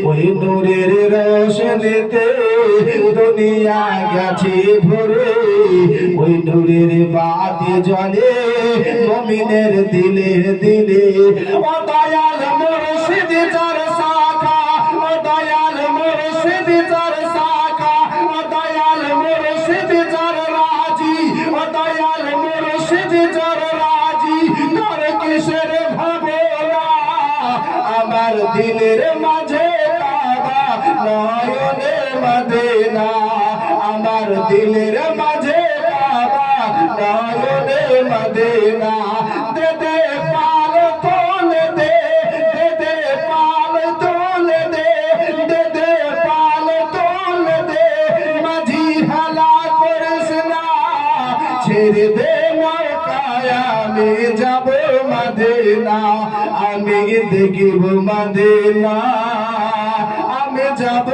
ওই নূরের রোশনীতে দুনিয়া গেছে ভরে ওই নূরের বাতি জ্বলে মুমিনের দিলে দিলে ও দয়াল মুর্শিদ যার শাখা ও দয়াল মুর্শিদ যার শাখা ও দয়াল মুর্শিদ যার রাজি ও দয়াল মুর্শিদ যার রাজি তার কিসের ভাবনা আমার দিলের মাঝে কাবা নয়নে মদিনা আমার দিলের মাঝে কাবা নয়নে মদিনা দে দে পাল তোলে দে দে দে পাল তোলে দে দে দে পাল তোলে দে মাঝি হালা করিস না ছেড়ে দে নৌকায় আমি যাব মদিনা আমি দেখিব মদিনা আমি যাব